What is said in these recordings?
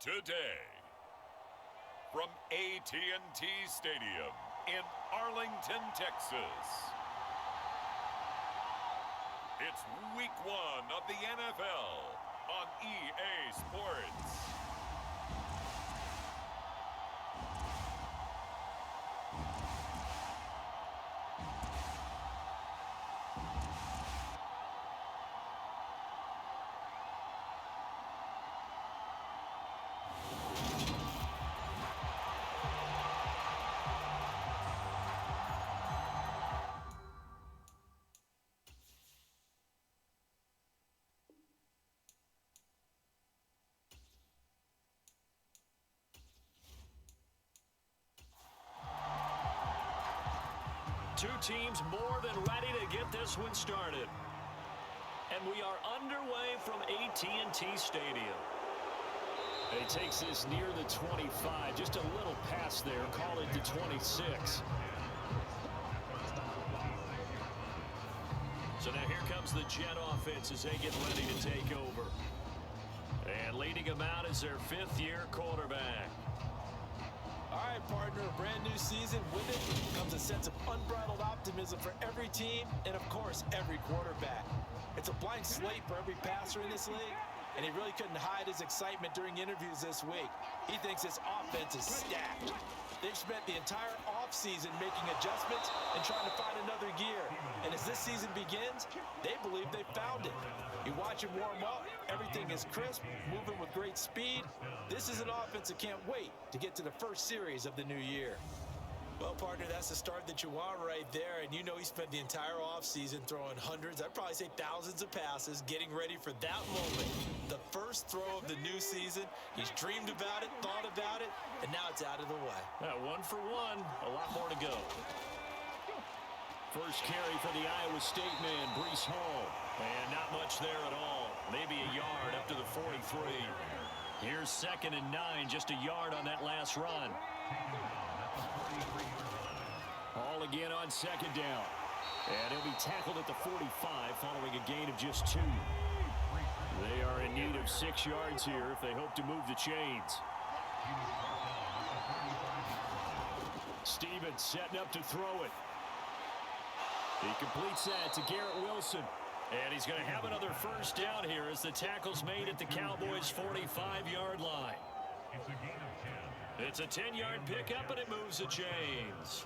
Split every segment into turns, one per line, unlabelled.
today. From AT&T Stadium in Arlington, Texas. It's week 1 of the NFL on EA Sports.
Two teams more than ready to get this one started. And we are underway from AT&T Stadium. And he takes this near the 25. Just a little pass there. Call it the 26. So now here comes the Jet offense as they get ready to take over. And leading them out is their fifth-year quarterback.
All right, partner, a brand new season. With it comes a sense of unbridled optimism for every team and, of course, every quarterback. It's a blank slate for every passer in this league, and he really couldn't hide his excitement during interviews this week. He thinks his offense is stacked. They've spent the entire offseason making adjustments and trying to find another gear. And as this season begins, they believe they found it. You watch him warm up, everything is crisp, moving with great speed. This is an offense that can't wait to get to the first series of the new year. Well, partner, that's the start that you want right there. And you know he spent the entire offseason throwing hundreds, I'd probably say thousands of passes, getting ready for that moment. The first throw of the new season. He's dreamed about it, thought about it, and now it's out of the way.
1 for 1, a lot more to go. First carry for the Iowa State man, Breece Hall. And not much there at all. Maybe a yard up to the 43. Here's 2nd and 9, just a yard on that last run. Hall again on 2nd down. And he'll be tackled at the 45 following a gain of just 2. They are in need of 6 yards here if they hope to move the chains. Stevens setting up to throw it. He completes that to Garrett Wilson. And he's going to have another first down here as the tackle's made at the Cowboys' 45-yard line. It's a 10-yard pickup, and it moves the chains.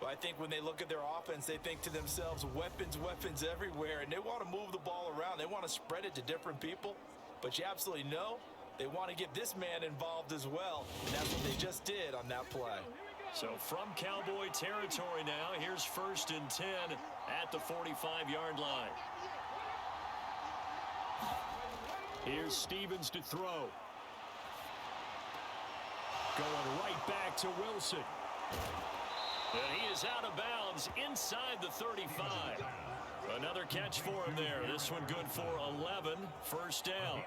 Well, I think when they look at their offense, they think to themselves, weapons, weapons everywhere, and they want to move the ball around. They want to spread it to different people, but you absolutely know they want to get this man involved as well, and that's what they just did on that play.
So from Cowboy territory now, here's 1st and 10 at the 45-yard line. Here's Stevens to throw. Going right back to Wilson. And he is out of bounds inside the 35. Another catch for him there. This one good for 11. First down.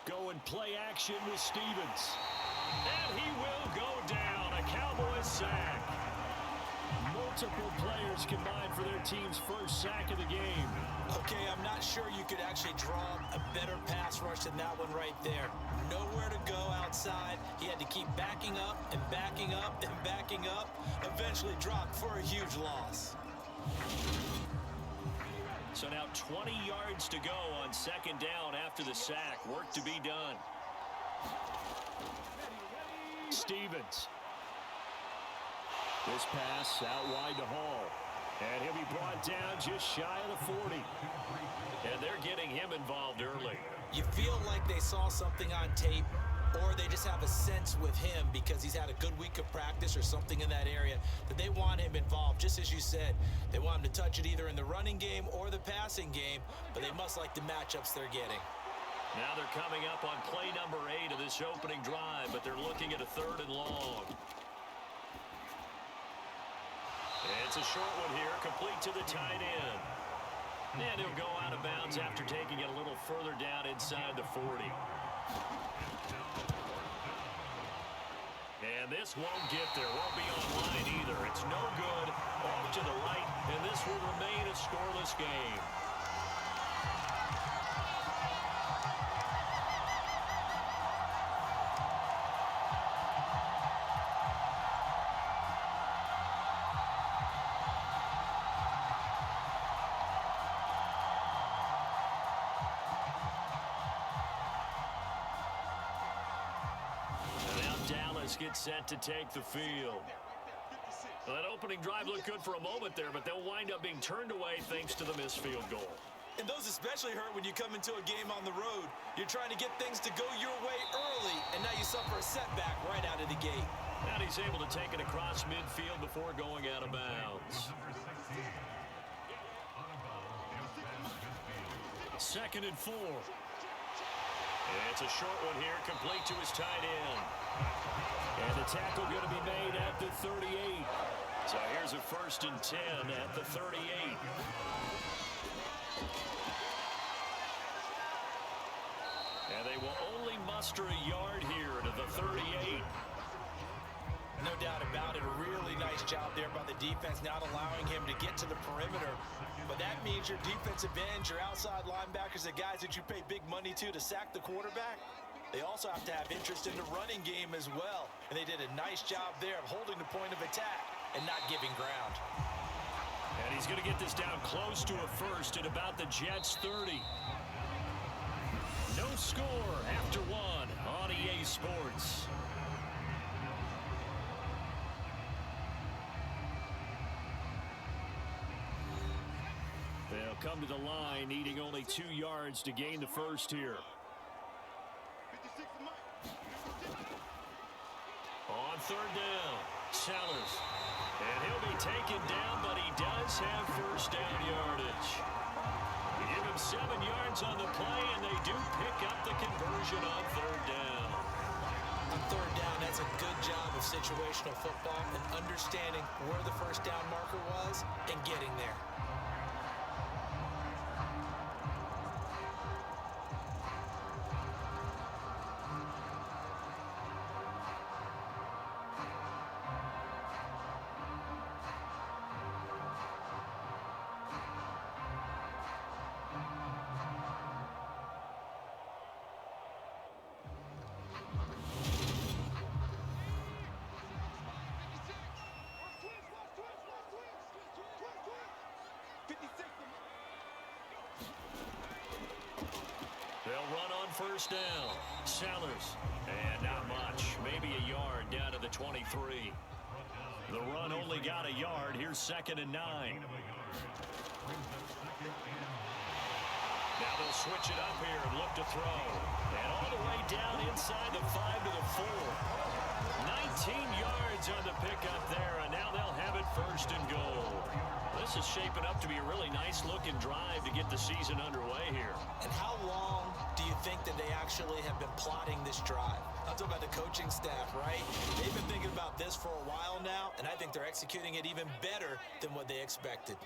Going play action with Stevens. And he will go down. A Cowboys sack. Multiple players combined for their team's first sack of the game.
Okay, I'm not sure you could actually draw a better pass rush than that one right there. Nowhere to go outside. He had to keep backing up and backing up and backing up. Eventually dropped for a huge loss.
So now 20 yards to go on 2nd down after the sack. Work to be done. Stevens. This pass out wide to Hall. And he'll be brought down just shy of the 40. And they're getting him involved early.
You feel like they saw something on tape, or they just have a sense with him because he's had a good week of practice or something in that area that they want him involved. Just as you said, they want him to touch it either in the running game or the passing game, but they must like the matchups they're getting.
Now they're coming up on play number 8 of this opening drive, but they're looking at a 3rd and long. It's a short one here, complete to the tight end. And he'll go out of bounds after taking it a little further down inside the 40. And this won't get there. Won't be online either. It's no good. Off to the right, and this will remain a scoreless game. Gets set to take the field. Well, that opening drive looked good for a moment there, but they'll wind up being turned away thanks to the missed field goal.
And those especially hurt when you come into a game on the road. You're trying to get things to go your way early, and now you suffer a setback right out of the gate.
And he's able to take it across midfield before going out of bounds. 2nd and 4. It's a short one here, complete to his tight end. And the tackle going to be made at the 38. So here's a 1st and 10 at the 38. And they will only muster a yard here to the 38.
No doubt about it. A really nice job there by the defense, not allowing him to get to the perimeter. But that means your defensive ends, your outside linebackers, the guys that you pay big money to sack the quarterback, they also have to have interest in the running game as well. And they did a nice job there of holding the point of attack and not giving ground.
And he's going to get this down close to a first at about the Jets' 30. No score after one on EA Sports. They'll come to the line, needing only 2 yards to gain the first here. On 3rd down, Sellers. And he'll be taken down, but he does have first down yardage. Give him 7 yards on the play, and they do pick up the conversion on 3rd down.
On 3rd down, that's a good job of situational football and understanding where the first down marker was and getting there.
They'll run on 1st down. Sellers. And not much. Maybe a yard down to the 23. The run only got a yard. Here's 2nd and 9. Now they'll switch it up here and look to throw. And all the way down inside the 5 to the 4. 19 yards on the pickup there, and now they'll have it 1st and goal. This is shaping up to be a really nice-looking drive to get the season underway here.
And how long do you think that they actually have been plotting this drive? I'm talking about the coaching staff, right? They've been thinking about this for a while now, and I think they're executing it even better than what they expected.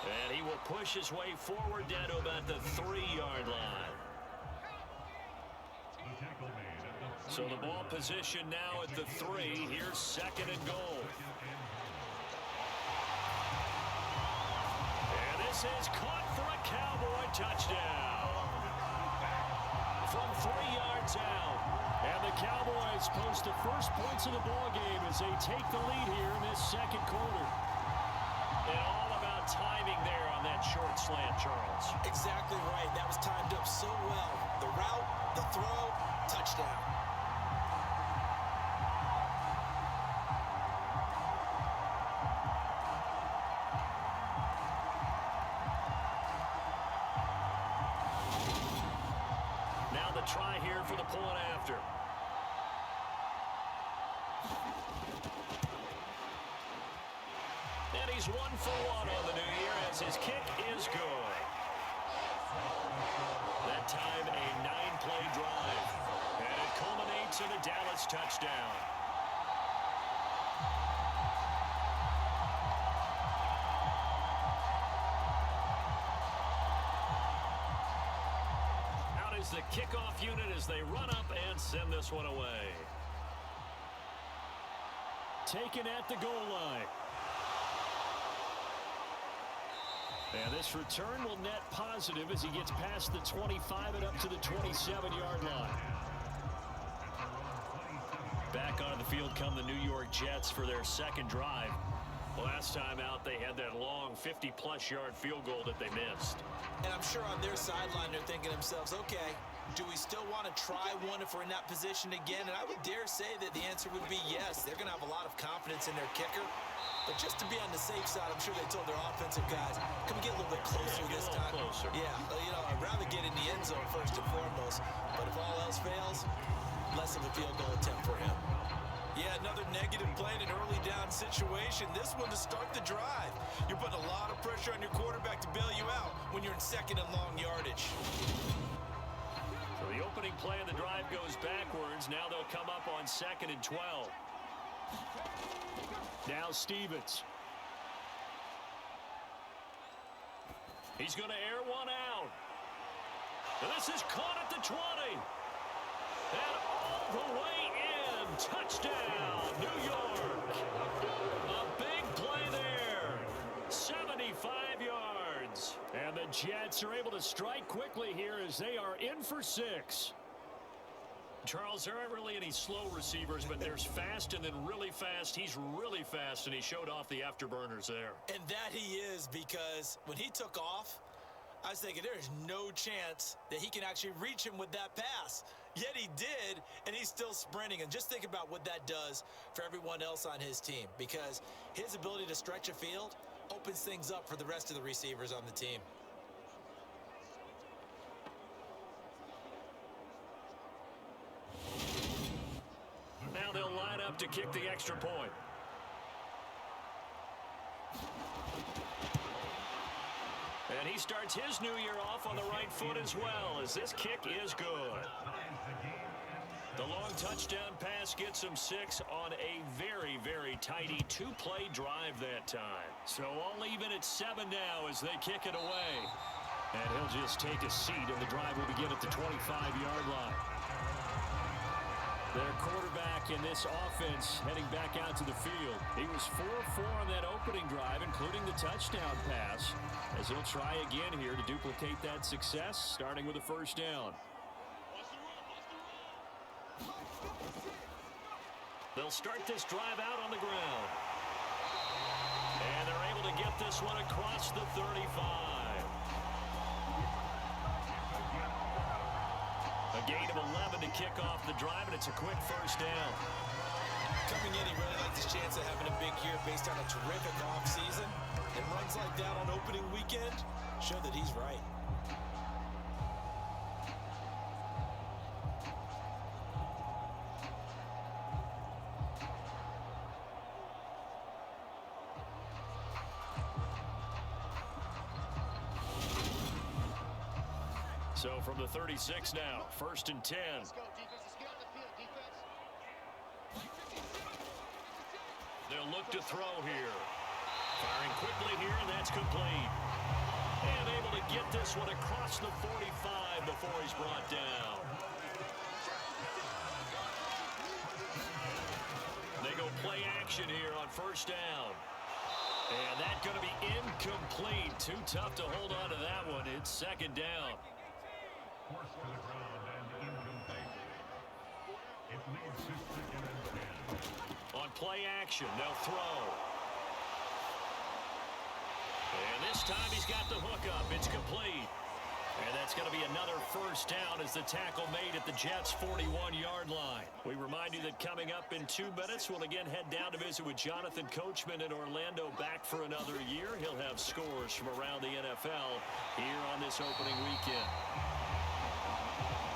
And he will push his way forward down to about the 3-yard line. So the ball position now at the 3. Here's 2nd and goal. And this is caught for a Cowboy touchdown. From 3 yards out. And the Cowboys post the first points of the ball game as they take the lead here in this 2nd quarter. And all about timing there on that short slant, Charles.
Exactly right. That was timed up so well. The route, the throw, touchdown.
Now the try here for the point after. And he's 1 for 1 on the new year as his kick is good. That time a 9-play drive. And it culminates in a Dallas touchdown. kickoff unit as they run up and send this one away. Taken at the goal line. And this return will net positive as he gets past the 25 and up to the 27-yard line. Back onto the field come the New York Jets for their second drive. Last time out, they had that long 50-plus yard field goal that they missed.
And I'm sure on their sideline, they're thinking to themselves, okay, do we still want to try one if we're in that position again? And I would dare say that the answer would be yes. They're going to have a lot of confidence in their kicker. But just to be on the safe side, I'm sure they told their offensive guys, can we get a little bit closer this time?
Closer.
Yeah, you know, I'd rather get in the end zone first and foremost. But if all else fails, less of a field goal attempt for him. Yeah, another negative play in an early down situation. This one to start the drive. You're putting a lot of pressure on your quarterback to bail you out when you're in second and long yardage.
So the opening play of the drive goes backwards. Now they'll come up on 2nd and 12. Now Stevens. He's going to air one out. And this is caught at the 20. And all the way in. Touchdown, New York. A big play there. 75 yards. And the Jets are able to strike quickly here as they are in for 6. Charles, there aren't really any slow receivers, but there's fast and then really fast. He's really fast, and he showed off the afterburners there.
And that he is, because when he took off, I was thinking there is no chance that he can actually reach him with that pass. Yet he did, and he's still sprinting. And just think about what that does for everyone else on his team, because his ability to stretch a field opens things up for the rest of the receivers on the team.
Now they'll line up to kick the extra point. And he starts his new year off on the right foot as well, as this kick is good. The long touchdown pass gets him 6 on a very, very tidy 2-play drive that time. So all even at 7 now as they kick it away. And he'll just take a seat, and the drive will begin at the 25-yard line. Their quarterback in this offense heading back out to the field. He was 4-4 on that opening drive, including the touchdown pass, as he'll try again here to duplicate that success, starting with a first down. They'll start this drive out on the ground. And they're able to get this one across the 35. A gain of 11 to kick off the drive, and it's a quick first down.
Coming in, he really likes his chance of having a big year based on a terrific offseason. And runs like that on opening weekend show that he's right.
So from the 36 now, 1st and 10.
Let's go, defense. Let's get on the field, defense.
They'll look to throw here. Firing quickly here, and that's complete. And able to get this one across the 45 before he's brought down. They go play action here on first down. And that's going to be incomplete. Too tough to hold on to that one. It's 2nd down.
Forced to the ground and incomplete. It leads to 2nd and 10.
On play action, they'll throw. And this time he's got the hookup. It's complete. And that's going to be another first down as the tackle made at the Jets' 41-yard line. We remind you that coming up in 2 minutes, we'll again head down to visit with Jonathan Coachman in Orlando, back for another year. He'll have scores from around the NFL here on this opening weekend.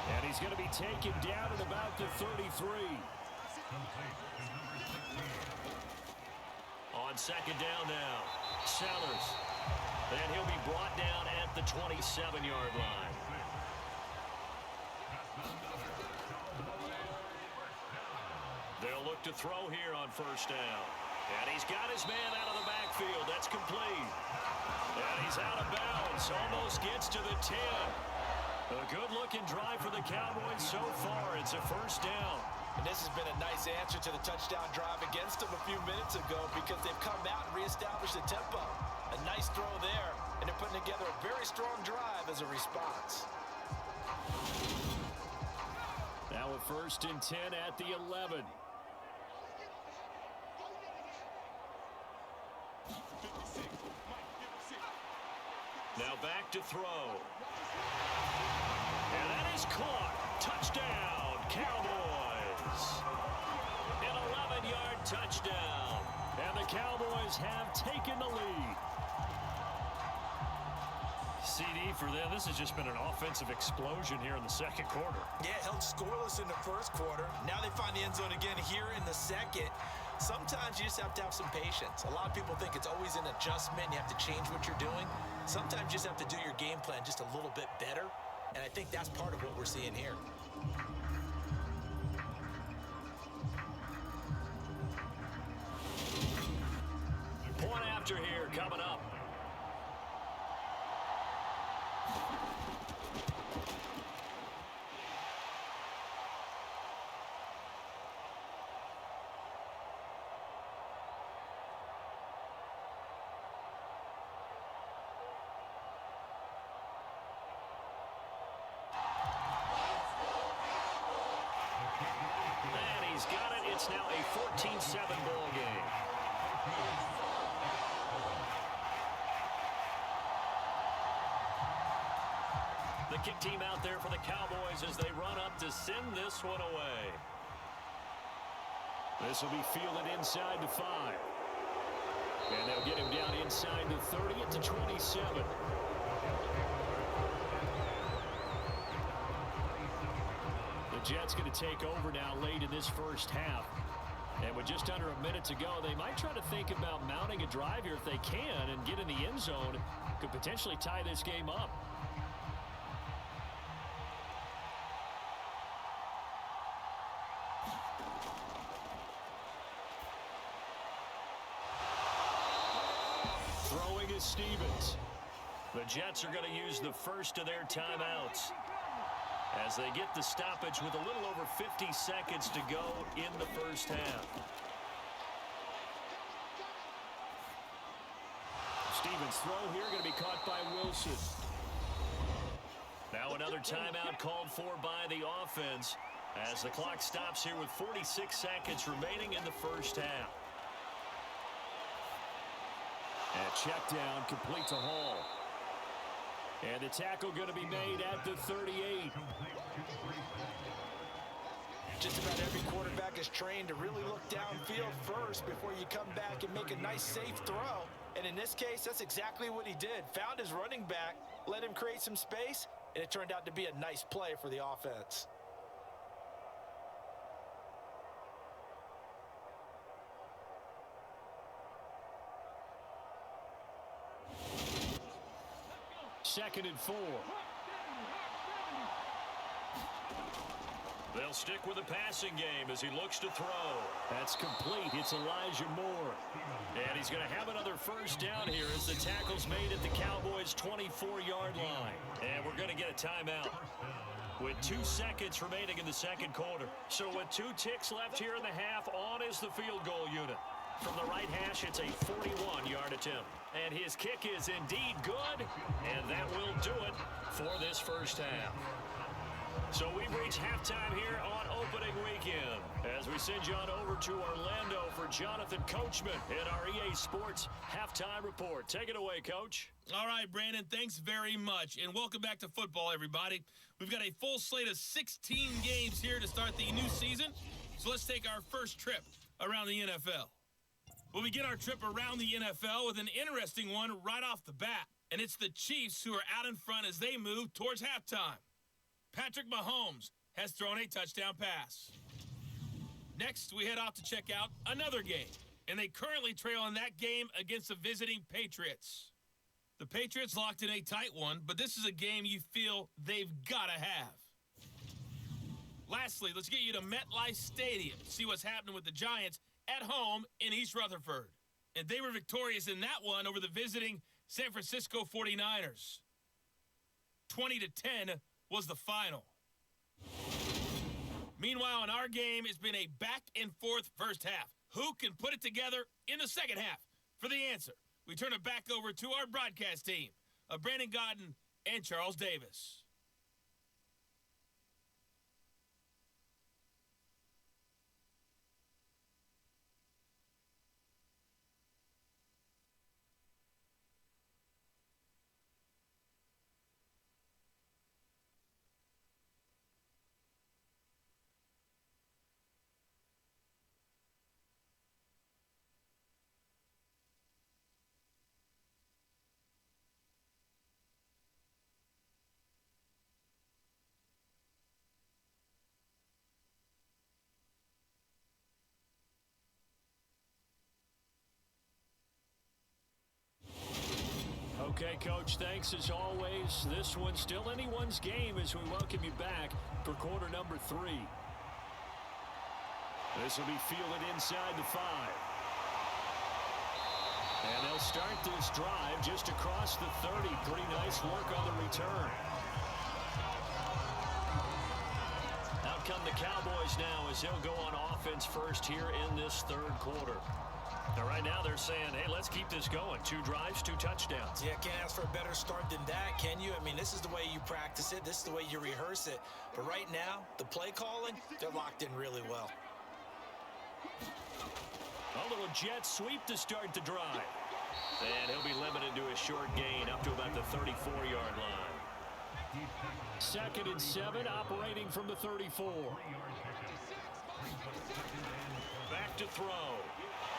And he's going to be taken down at about the 33. On 2nd down now, Sellers. And he'll be brought down at the 27-yard line. They'll look to throw here on first down. And he's got his man out of the backfield. That's complete. And he's out of bounds. Almost gets to the 10. A good-looking drive for the Cowboys so far. It's a first down.
And this has been a nice answer to the touchdown drive against them a few minutes ago because they've come out and reestablished the tempo. A nice throw there, and they're putting together a very strong drive as a response.
Now a 1st and 10 at the 11. Now back to throw. And that is caught. Touchdown, Cowboys. An 11-yard touchdown. And the Cowboys have taken the lead. CD for them, this has just been an offensive explosion here in the second quarter.
Yeah, held scoreless in the first quarter. Now they find the end zone again here in the second. Sometimes you just have to have some patience. A lot of people think it's always an adjustment. You have to change what you're doing. Sometimes you just have to do your game plan just a little bit better. And I think that's part of what we're seeing here.
Point after here coming up. And he's got it. It's now a 14-7 ball game. The kick team out there for the Cowboys as they run up to send this one away. This will be fielded inside the 5. And they'll get him down inside the 30 at the 27. The Jets going to take over now late in this first half. And with just under a minute to go, they might try to think about mounting a drive here if they can and get in the end zone. Could potentially tie this game up. Throwing is Stevens. The Jets are going to use the first of their timeouts as they get the stoppage with a little over 50 seconds to go in the first half. Stevens' throw here going to be caught by Wilson. Now another timeout called for by the offense as the clock stops here with 46 seconds remaining in the first half. And check down complete to Hall. And the tackle going to be made at the 38.
Just about every quarterback is trained to really look downfield first before you come back and make a nice safe throw. And in this case, that's exactly what he did. Found his running back, let him create some space, and it turned out to be a nice play for the offense.
Second and 4. They'll stick with the passing game as he looks to throw. That's complete. It's Elijah Moore. And he's going to have another first down here as the tackle's made at the Cowboys' 24-yard line. And we're going to get a timeout with 2 seconds remaining in the second quarter. So with 2 ticks left here in the half, on is the field goal unit. From the right hash, it's a 41-yard attempt. And his kick is indeed good, and that will do it for this first half. So we've reached halftime here on opening weekend as we send you on over to Orlando for Jonathan Coachman in our EA Sports Halftime Report. Take it away, Coach.
All right, Brandon, thanks very much. And welcome back to football, everybody. We've got a full slate of 16 games here to start the new season. So let's take our first trip around the NFL. We'll begin our trip around the NFL with an interesting one right off the bat. And it's the Chiefs who are out in front as they move towards halftime. Patrick Mahomes has thrown a touchdown pass. Next, we head off to check out another game. And they currently trail in that game against the visiting Patriots. The Patriots locked in a tight one, but this is a game you feel they've got to have. Lastly, let's get you to MetLife Stadium to see what's happening with the Giants at home in East Rutherford. And they were victorious in that one over the visiting San Francisco 49ers. 20-10 was the final. Meanwhile, in our game, it's been a back-and-forth first half. Who can put it together in the second half? For the answer, we turn it back over to our broadcast team of Brandon Godden and Charles Davis.
Okay, Coach, thanks as always. This one's still anyone's game as we welcome you back for quarter number 3. This will be fielded inside the 5. And they'll start this drive just across the 30. Pretty nice work on the return. Out come the Cowboys now as they'll go on offense first here in this third quarter. Now, right now they're saying, hey, let's keep this going. 2 drives, 2 touchdowns.
Yeah, can't ask for a better start than that, can you? I mean, this is the way you practice it. This is the way you rehearse it. But right now, the play calling, they're locked in really well.
A little jet sweep to start the drive. And he'll be limited to a short gain up to about the 34-yard line. 2nd and 7, operating from the 34. Back to throw.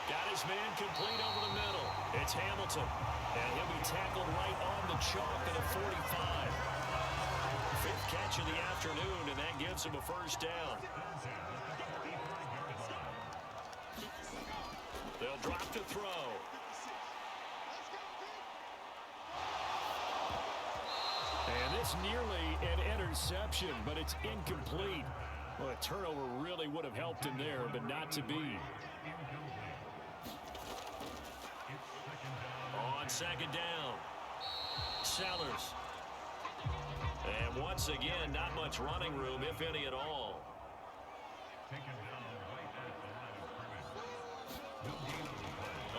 Got his man complete over the middle. It's Hamilton. And he'll be tackled right on the chalk at a 45. 5th catch of the afternoon, and that gives him a first down. They'll drop to throw. And this nearly an interception, but it's incomplete. Well, a turnover really would have helped him there, but not to be. On 2nd down, Sellers. And once again, not much running room, if any at all.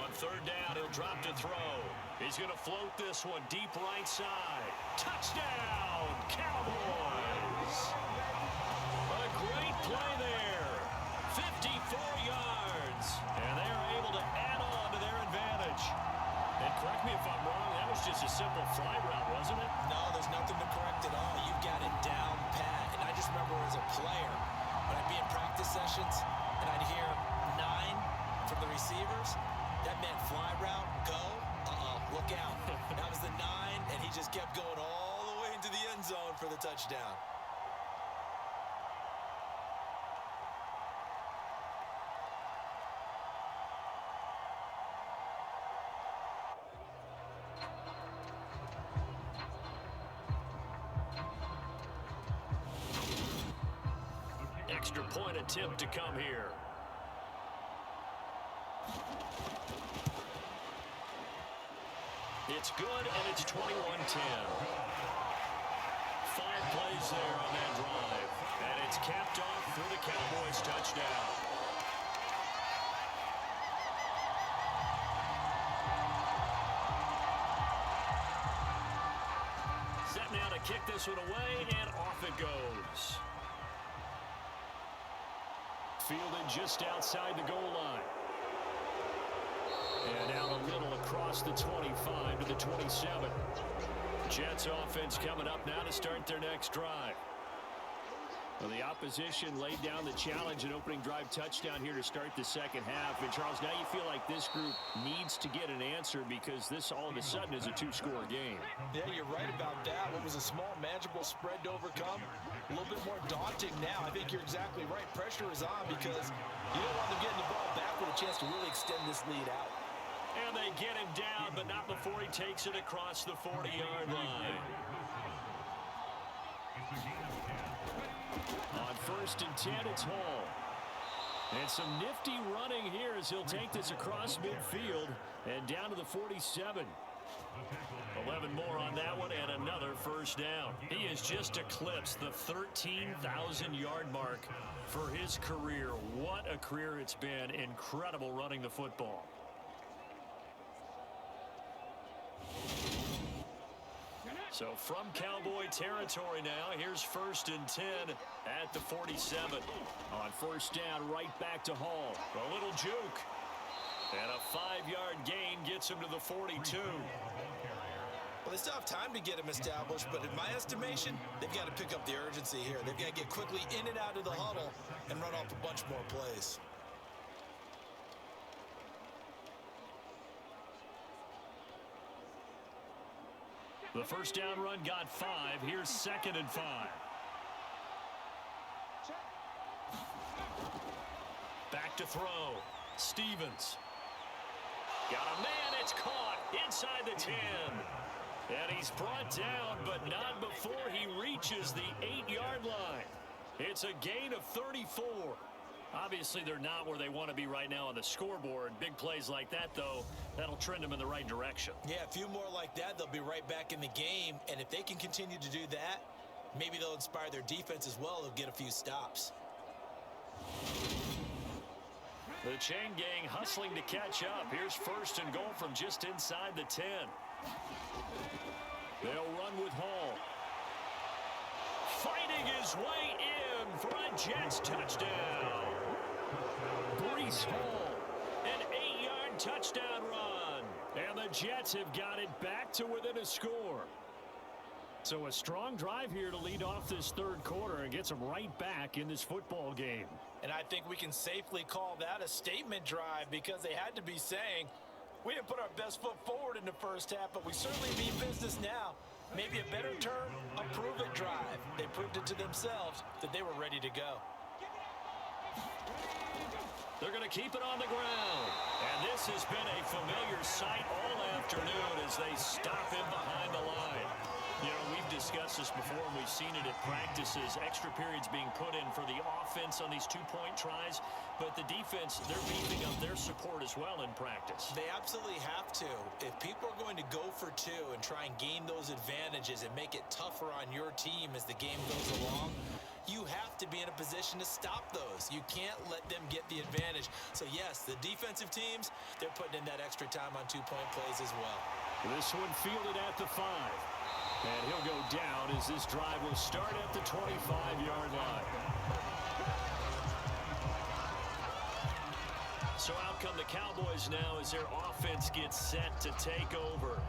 On 3rd down, he'll drop to throw. He's going to float this one deep right side. Touchdown, Cowboys! A great play there. 54 yards. And they are able to add on to their advantage. And correct me if I'm wrong, that was just a simple fly route, wasn't it?
No, there's nothing to correct at all. You've got it down pat. And I just remember as a player, when I'd be in practice sessions, and I'd hear 9 from the receivers, that meant fly route, go, look out. That was the 9, and he just kept going all the way into the end zone for the touchdown.
Extra point attempt to come here. It's good, and it's 21-10. 5 plays there on that drive. And it's capped off for the Cowboys touchdown. Set now to kick this one away, and off it goes. Fielded just outside the goal line. And out a little across the 25 to the 27. Jets offense coming up now to start their next drive. Well, the opposition laid down the challenge and opening drive touchdown here to start the second half. And, Charles, now you feel like this group needs to get an answer because this all of a sudden is a 2-score game.
Yeah, you're right about that. What was a small, manageable spread to overcome, a little bit more daunting now. I think you're exactly right. Pressure is on because you don't want them getting the ball back with a chance to really extend this lead out.
And they get him down, but not before he takes it across the 40-yard line. On 1st and 10, it's Hall. And some nifty running here as he'll take this across midfield and down to the 47. 11 more on that one and another first down. He has just eclipsed the 13,000-yard mark for his career. What a career it's been. Incredible running the football. So from Cowboy territory now, here's 1st and 10 at the 47. On first down, right back to Hall. A little juke. And a 5-yard gain gets him to the 42.
Well, they still have time to get him established, but in my estimation, they've got to pick up the urgency here. They've got to get quickly in and out of the huddle and run off a bunch more plays.
The first down run got 5. Here's 2nd and 5. Back to throw. Stevens. Got a man. It's caught inside the 10. And he's brought down, but not before he reaches the 8-yard line. It's a gain of 34. Obviously, they're not where they want to be right now on the scoreboard. Big plays like that, though, that'll trend them in the right direction.
Yeah, a few more like that, they'll be right back in the game. And if they can continue to do that, maybe they'll inspire their defense as well. They'll get a few stops.
The chain gang hustling to catch up. Here's 1st and goal from just inside the 10. They'll run with Hall. Fighting his way in for a Jets touchdown. Breece Hall, an 8-yard touchdown run. And the Jets have got it back to within a score. So a strong drive here to lead off this 3rd quarter and gets them right back in this football game.
And I think we can safely call that a statement drive because they had to be saying, we didn't put our best foot forward in the first half, but we certainly mean business now. Maybe a better term, a prove-it drive. They proved it to themselves that they were ready to go.
They're going to keep it on the ground. And this has been a familiar sight all afternoon as they stop him behind the line. You know, we've discussed this before, and we've seen it at practices. Extra periods being put in for the offense on these 2-point tries. But the defense, they're beefing up their support as well in practice.
They absolutely have to. If people are going to go for 2 and try and gain those advantages and make it tougher on your team as the game goes along, you have to be in a position to stop those. You can't let them get the advantage. So, yes, the defensive teams, they're putting in that extra time on 2-point plays as well.
This one fielded at the 5. And he'll go down as this drive will start at the 25-yard line. So out come the Cowboys now as their offense gets set to take over.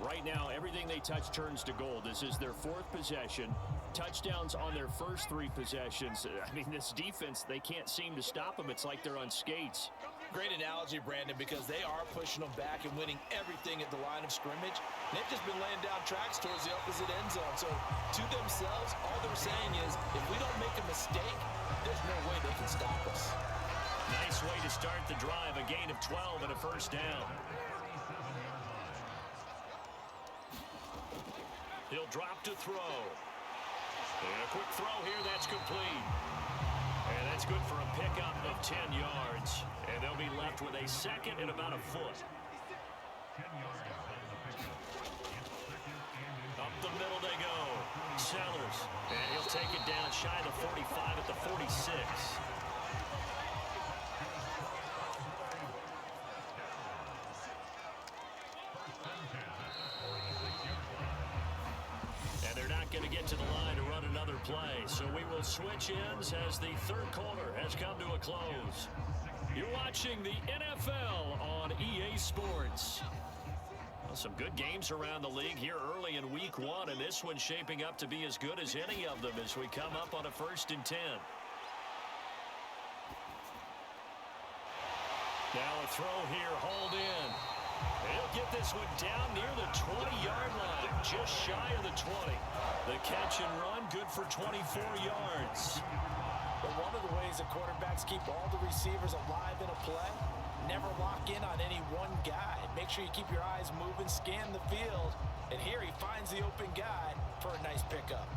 Right now, everything they touch turns to gold. This is their 4th possession. Touchdowns on their first 3 possessions. I mean, this defense, they can't seem to stop them. It's like they're on skates.
Great analogy, Brandon, because they are pushing them back and winning everything at the line of scrimmage. They've just been laying down tracks towards the opposite end zone. So to themselves, all they're saying is, if we don't make a mistake, there's no way they can stop us.
Nice way to start the drive. A gain of 12 and a first down. He'll drop to throw. And a quick throw here, that's complete. And that's good for a pickup of 10 yards. And they'll be left with a 2nd and about a foot. Up the middle they go. Sellers. And he'll take it down shy of the 45 at the 46. Going to get to the line to run another play. So we will switch ends as the 3rd quarter has come to a close. You're watching the NFL on EA Sports. Well, some good games around the league here early in week 1, and this one's shaping up to be as good as any of them as we come up on a 1st and 10. Now a throw here, hauled in. He'll get this one down near the 20-yard line, just shy of the 20. The catch and run, good for 24 yards.
But one of the ways the quarterbacks keep all the receivers alive in a play, never lock in on any one guy. Make sure you keep your eyes moving, scan the field, and here he finds the open guy for a nice pickup.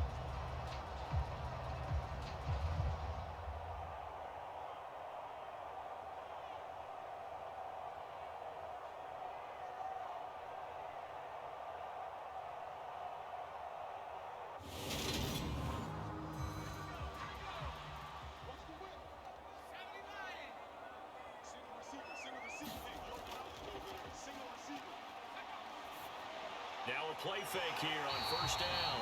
Now a play fake here on first down.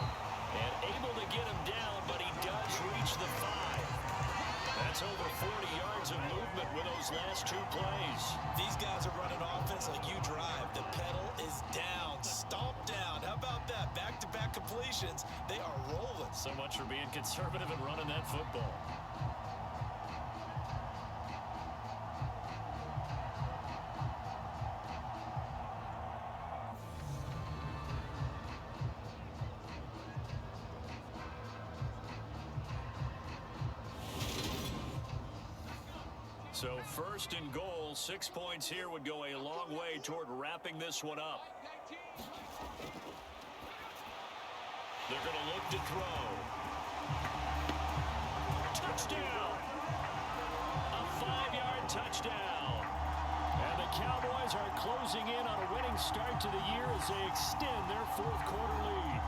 And able to get him down, but he does reach the 5. That's over 40 yards of movement with those last 2 plays.
These guys are running offense like you drive. The pedal is down, stomp down. How about that? Back-to-back completions. They are rolling.
So much for being conservative and running that football. So first and goal, 6 points here would go a long way toward wrapping this one up. They're going to look to throw. Touchdown! A 5-yard touchdown. And the Cowboys are closing in on a winning start to the year as they extend their 4th quarter lead.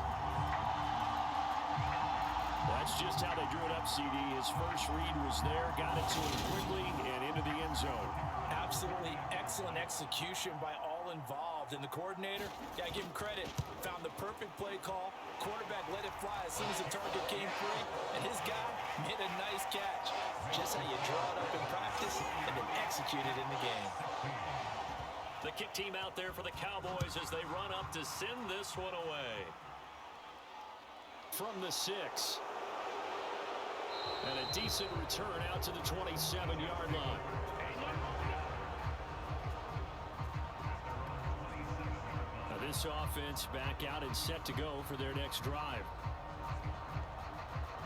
That's just how they drew it up, CD. His first read was there, got it to him quickly, and into the end zone.
Absolutely excellent execution by all involved. And the coordinator, gotta give him credit, found the perfect play call. Quarterback let it fly as soon as the target came free, and his guy made a nice catch. Just how you draw it up in practice and then execute it in the game.
The kick team out there for the Cowboys as they run up to send this one away. From the 6. And a decent return out to the 27-yard line. Now this offense back out and set to go for their next drive.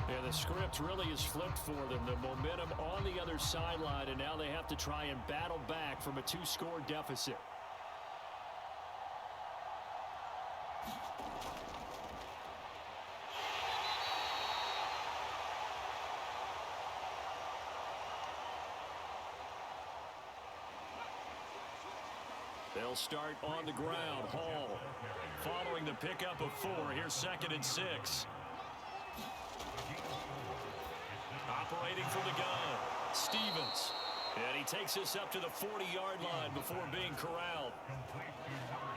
And the script really is flipped for them. The momentum on the other sideline, and now they have to try and battle back from a 2-score deficit. They'll start on the ground. Hall following the pickup of 4. Here's 2nd and 6. Operating from the gun, Stevens. And he takes us up to the 40-yard line before being corralled.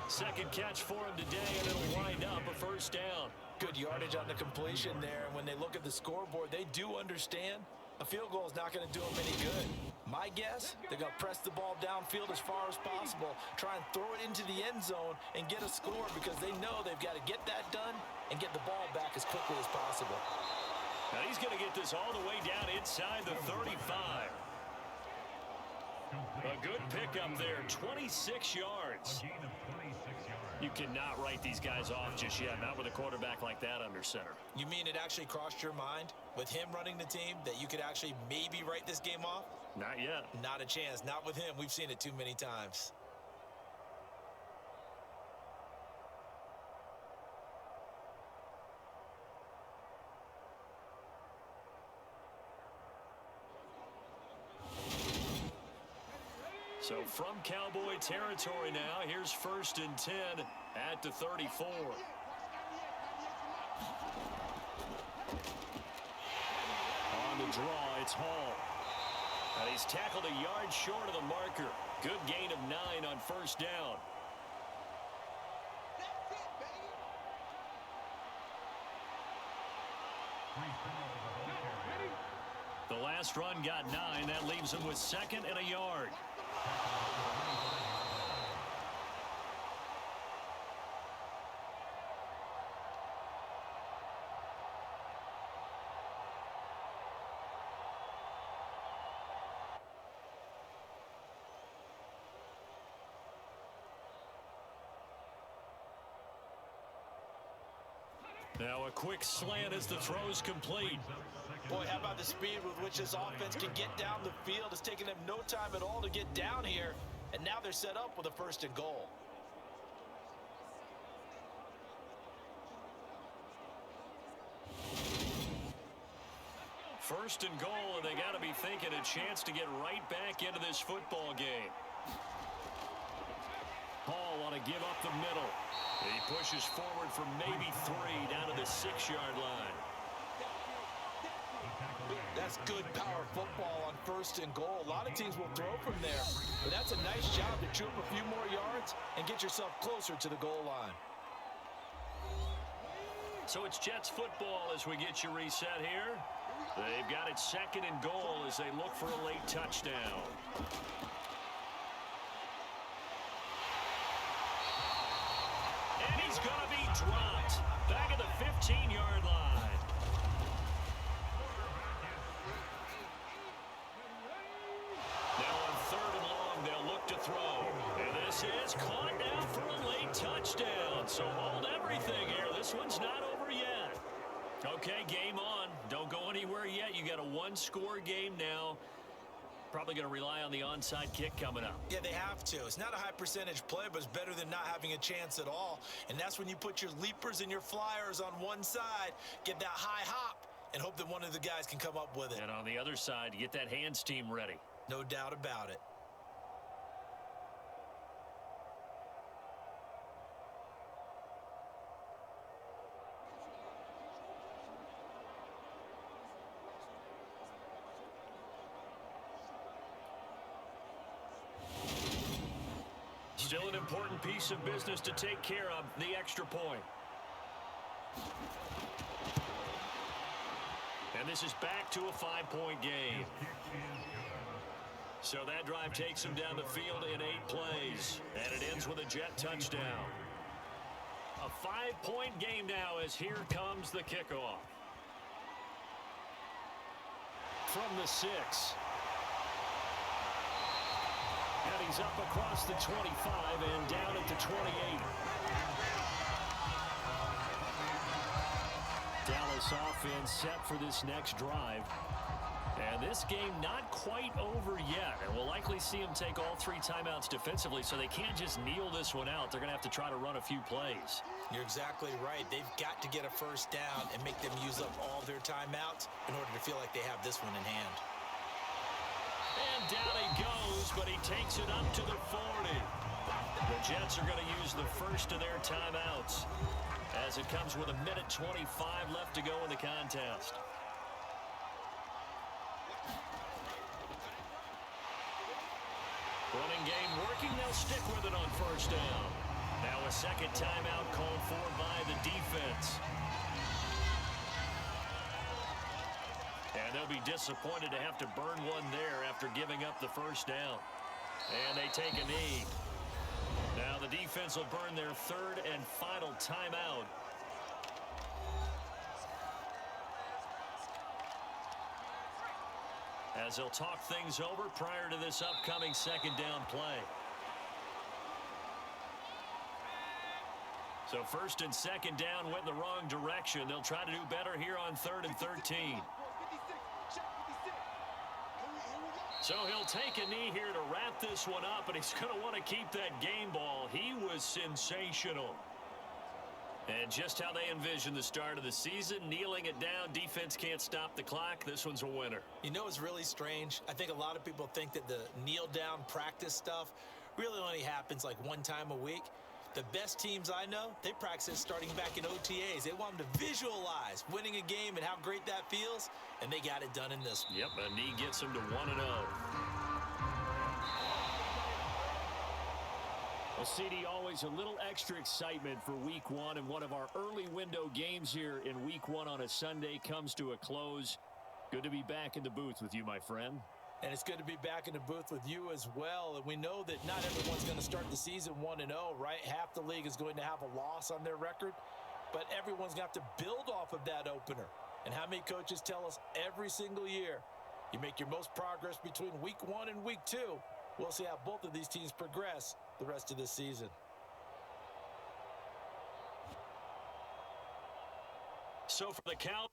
Second catch for him today, and it'll wind up a first down.
Good yardage on the completion there. And when they look at the scoreboard, they do understand a field goal is not going to do them any good. My guess, they're going to press the ball downfield as far as possible, try and throw it into the end zone and get a score because they know they've got to get that done and get the ball back as quickly as possible.
Now he's going to get this all the way down inside the 35. A good pickup there, 26 yards. You cannot write these guys off just yet, not with a quarterback like that under center.
You mean it actually crossed your mind with him running the team that you could actually maybe write this game off?
Not yet.
Not a chance. Not with him. We've seen it too many times.
So from Cowboy territory now, here's 1st and 10 at the 34. On the draw, it's Hall. And he's tackled a yard short of the marker. Good gain of 9 on first down. The last run got 9. That leaves him with 2nd and a yard. Now a quick slant as the throw's complete.
Boy, how about the speed with which this offense can get down the field? It's taken them no time at all to get down here, and now they're set up with a 1st and goal.
First and goal, and they got to be thinking a chance to get right back into this football game. Hall want to give up the middle. He pushes forward for maybe 3 down to the 6-yard line.
That's good power football on 1st and goal. A lot of teams will throw from there, but that's a nice job to chew up a few more yards and get yourself closer to the goal line.
So it's Jets football as we get you reset here. They've got it 2nd and goal as they look for a late touchdown. And he's going to be dropped back at the 15-yard line. Now on 3rd and long, they'll look to throw. And this is caught now for a late touchdown. So hold everything here. This one's not over yet. Okay, game on. Don't go anywhere yet. You got a 1-score game now. Probably going to rely on the onside kick coming up.
Yeah, they have to. It's not a high percentage play, but it's better than not having a chance at all. And that's when you put your leapers and your flyers on one side, get that high hop, and hope that one of the guys can come up with it.
And on the other side, you get that hands team ready.
No doubt about it.
Still an important piece of business to take care of, the extra point. And this is back to a 5-point game. So that drive takes him down the field in 8 plays. And it ends with a Jet touchdown. A 5-point game now as here comes the kickoff. From the 6. And he's up across the 25 and down at the 28. Dallas offense set for this next drive. And this game not quite over yet. And we'll likely see them take all 3 timeouts defensively, so they can't just kneel this one out. They're going to have to try to run a few plays.
You're exactly right. They've got to get a first down and make them use up all their timeouts in order to feel like they have this one in hand.
And down he goes, but he takes it up to the 40. The Jets are going to use the first of their timeouts as it comes with 1:25 left to go in the contest. Running game working. They'll stick with it on first down. Now a second timeout called for by the defense. And they'll be disappointed to have to burn one there after giving up the first down. And they take a knee. Now the defense will burn their 3rd and final timeout. As they'll talk things over prior to this upcoming second down play. So 1st and 2nd down went in the wrong direction. They'll try to do better here on 3rd and 13. So he'll take a knee here to wrap this one up, and he's going to want to keep that game ball. He was sensational. And just how they envisioned the start of the season, kneeling it down, defense can't stop the clock. This one's a winner.
You know, it's really strange. I think a lot of people think that the kneel down practice stuff really only happens like one time a week. The best teams I know, they practice it starting back in OTAs. They want them to visualize winning a game and how great that feels, and they got it done in this one.
Yep, a knee gets them to 1-0. Well, CD, always a little extra excitement for Week 1, and one of our early window games here in Week 1 on a Sunday comes to a close. Good to be back in the booth with you, my friend.
And it's good to be back in the booth with you as well. And we know that not everyone's going to start the season 1-0, right? Half the league is going to have a loss on their record, but everyone's going to have to build off of that opener. And how many coaches tell us every single year, you make your most progress between Week 1 and Week 2. We'll see how both of these teams progress the rest of this season.
So for the Cowboys,